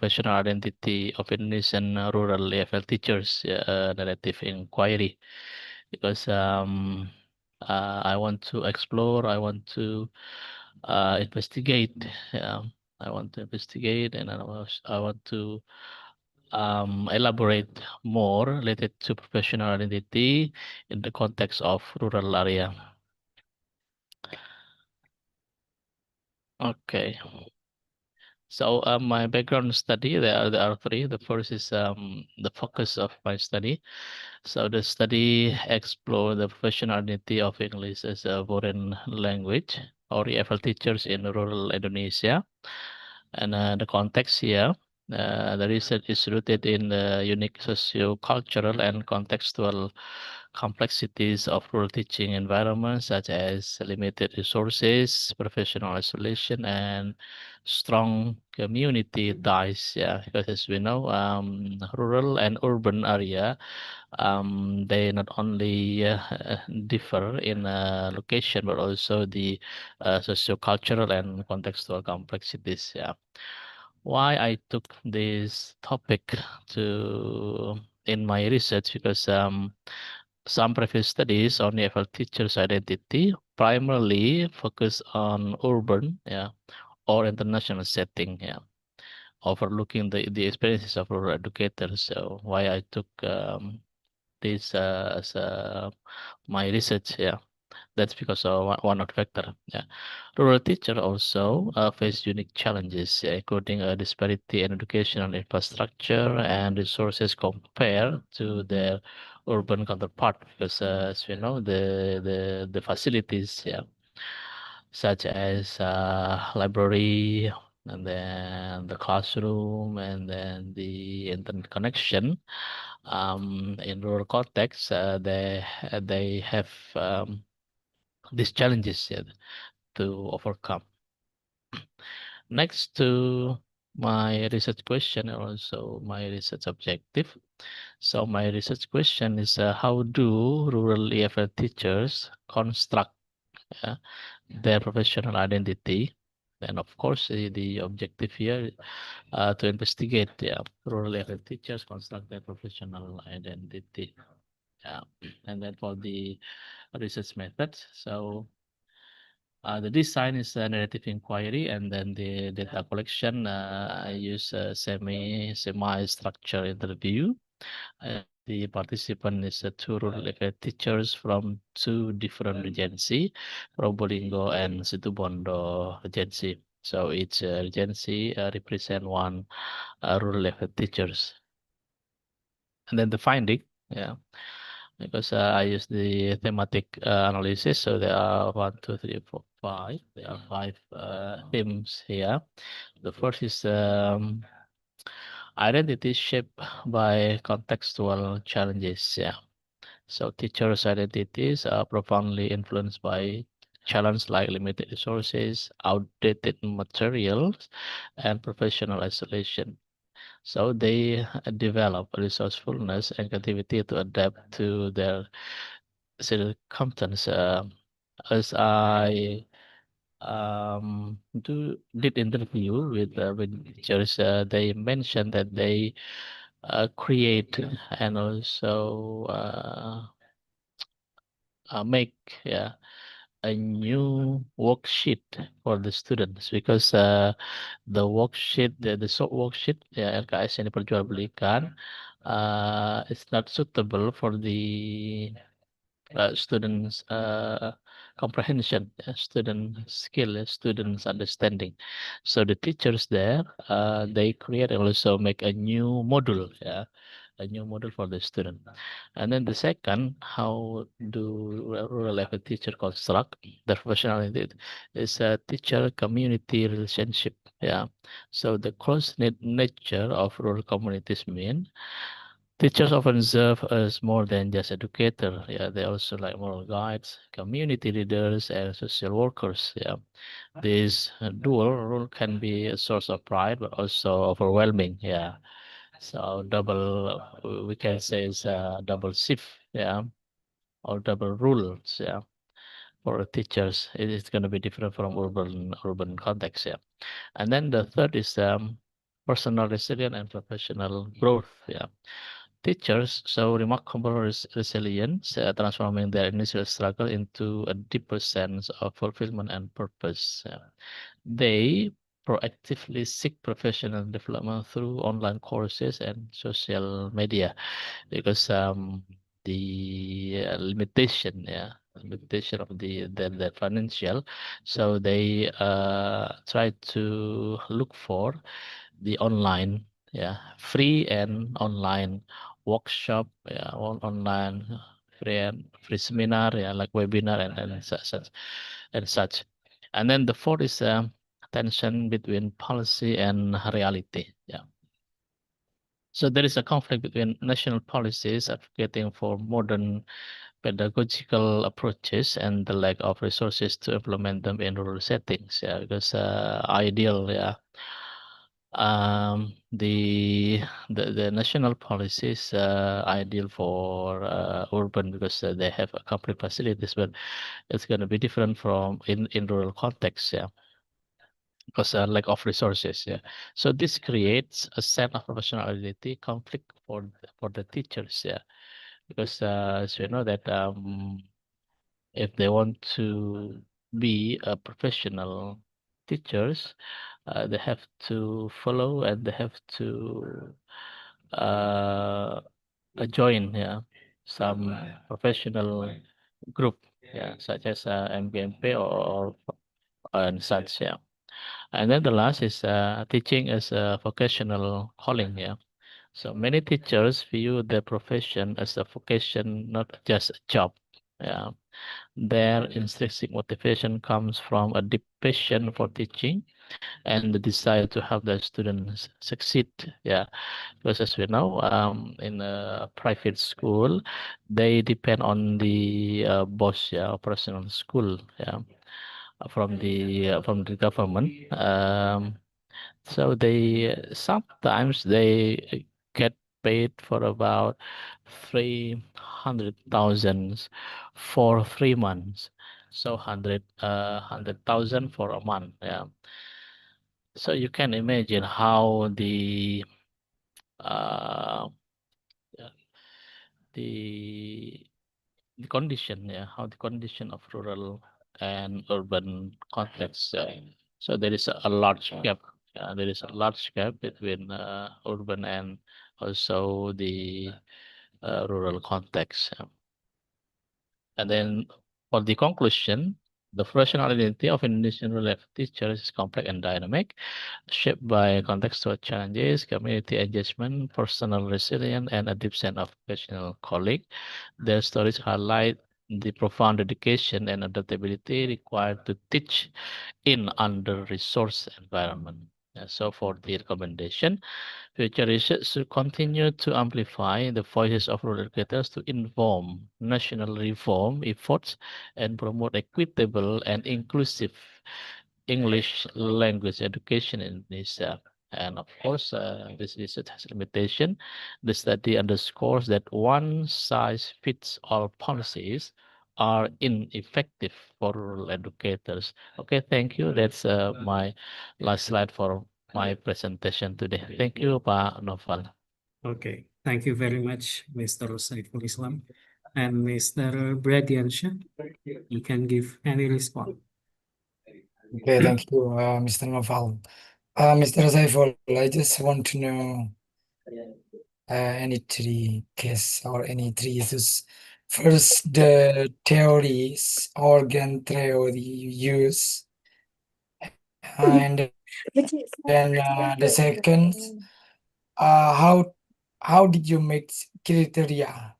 professional identity of Indonesian rural EFL teachers, narrative inquiry, because I want to explore, I want to investigate, yeah, I want to investigate, and I want to elaborate more related to professional identity in the context of rural area. Okay. So my background study, there are three. The first is the focus of my study. So the study explore the professional identity of English as a foreign language or EFL teachers in rural Indonesia. And the context here, the research is rooted in the unique socio-cultural and contextual complexities of rural teaching environments, such as limited resources, professional isolation, and strong community ties. Yeah, because as we know, rural and urban area, they not only differ in location, but also the socio-cultural and contextual complexities. Yeah, why I took this topic to in my research, because some previous studies on EFL teachers' identity primarily focus on urban, yeah, or international setting, yeah, overlooking the experiences of rural educators. So why I took this as my research, yeah. That's because of one of the factor. Yeah, rural teacher also face unique challenges, yeah, including a disparity in educational infrastructure and resources compared to their urban counterpart. Because as we know, the facilities, yeah, such as library, and then the classroom, and then the internet connection, in rural context, they have these challenges, yeah, to overcome. Next to my research question and also my research objective. So my research question is, how do rural EFL teachers construct uh, their professional identity? And of course, the objective here to investigate, yeah, rural EFL teachers construct their professional identity. Yeah. And then for the research methods, so the design is a narrative inquiry, and then the data collection, I use a semi-structured interview. The participant is two rural EFL teachers from two different regency, Probolinggo and Situbondo regency. So each regency represent one rural EFL teachers. And then the finding, yeah, because I use the thematic analysis. So there are 1, 2, 3, 4, 5. There are five themes here. The first is identity shaped by contextual challenges. Yeah. So teachers' identities are profoundly influenced by challenges like limited resources, outdated materials, and professional isolation. So they develop resourcefulness and creativity to adapt to their circumstance. As I did interview with teachers, they mentioned that they create and also make, yeah, a new worksheet for the students, because the worksheet, the short worksheet, ya, LKS yang diperjualbelikan, it's not suitable for the students comprehension, student skill, students understanding. So the teachers there, they create and also make a new module, yeah, a new model for the student. And then the second, how do rural level teacher construct the professionality, is a teacher community relationship. Yeah. So the close knit nature of rural communities mean teachers often serve as more than just educator. Yeah, they also like moral guides, community leaders, and social workers. Yeah, this dual role can be a source of pride, but also overwhelming. Yeah, so double, we can say it's a double shift. Yeah, or double rules. Yeah, for teachers, it is going to be different from urban context. Yeah, and then the third is personal resilience and professional growth. Yeah. Teachers show remarkable resilience, transforming their initial struggle into a deeper sense of fulfillment and purpose. They proactively seek professional development through online courses and social media because the limitation, limitation of the financial, so they try to look for the online, free and online workshop, online free seminar, like webinar and such. And then the fourth is tension between policy and reality. Yeah. So there is a conflict between national policies advocating for modern pedagogical approaches and the lack of resources to implement them in rural settings. Yeah, because ideal, the national policies ideal for urban because they have a complete facilities, but it's going to be different from in rural context. Yeah, because lack of resources. Yeah, so this creates a sense of professionality conflict for the teachers. Yeah, because so you know that if they want to be a professional teachers, they have to follow and they have to uh, join, some professional group, such as M.P and such. Yeah. And then the last is teaching as a vocational calling. Yeah. So many teachers view their profession as a vocation, not just a job. Yeah. Their intrinsic motivation comes from a deep passion for teaching and the desire to help their students succeed. Yeah, because as we know, in a private school, they depend on the boss, operational school, from the government. So they sometimes they get paid for about 300,000 for 3 months. So 100,000 for a month. Yeah. So you can imagine how uh, the the condition, how the condition of rural and urban context. So there is a large gap. There is a large gap between urban and also the rural context. And then for the conclusion, the professional identity of Indonesian rural teachers is complex and dynamic, shaped by contextual challenges, community engagement, personal resilience, and a deep sense of professional colleague. Their stories highlight the profound dedication and adaptability required to teach in under-resourced environment. So for the recommendation, future research should continue to amplify the voices of rural educators to inform national reform efforts and promote equitable and inclusive English language education in Indonesia. And of course, this research has limitation. The study underscores that one size fits all policies are ineffective for rural educators. Okay, thank you. That's my last slide for my presentation today. Thank you, Pak Noval. Okay, thank you very much, Mr. Syaiful Islam. And Mr. Bradiansha, you can give any response. Okay, thank you, Mr. Noval. Mr. Syaiful, I just want to know any three case or any three issues. First, the theories, organ theory you use, and then the second, how did you make criteria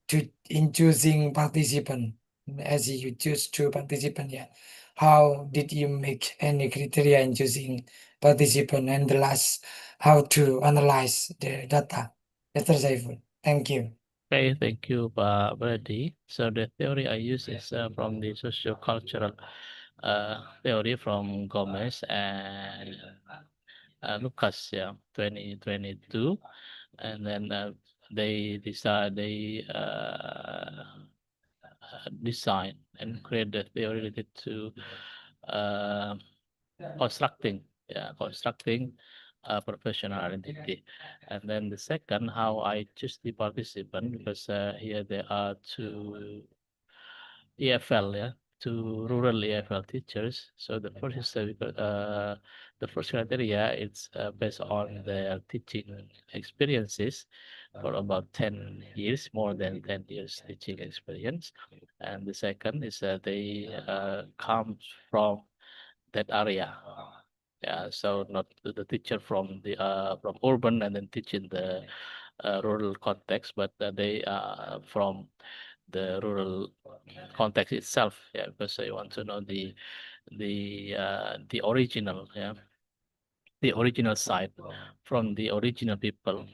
to in choosing participant as you choose two participant? Yeah, how did you make any criteria in choosing participant? And the last, how to analyze the data? Mr. Saiful, thank you. Okay, thank you, Pak Brady. So the theory I use is from the socio-cultural theory from Gomez and Lucas, 2022, and then they design and create the theory related to uh, constructing professional identity. And then the second, how I choose the participant, because here there are two EFL, yeah, two rural EFL teachers. So the first is the first criteria. It's based on their teaching experiences for about 10 years, more than 10 years teaching experience. And the second is they come from that area. Yeah, so not the teacher from the from urban and then teach in the rural context, but they are from the rural context itself. Yeah, because I want to know the original, yeah, the original side from the original people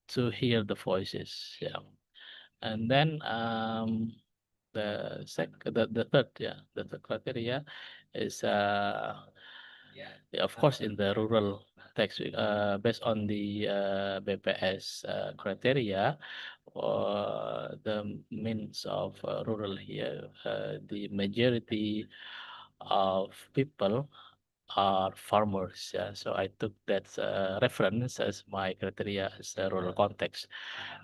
to hear the voices. Yeah, and then the third, yeah, the third criteria is of course in the rural text, based on the BPS criteria, the means of rural here, the majority of people are farmers. Yeah, so I took that reference as my criteria as a rural context.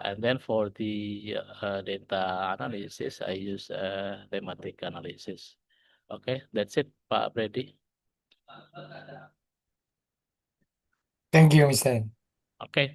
And then for the data analysis, I use thematic analysis. Okay, that's it, Pak Brady. Thank you, Mr. Okay.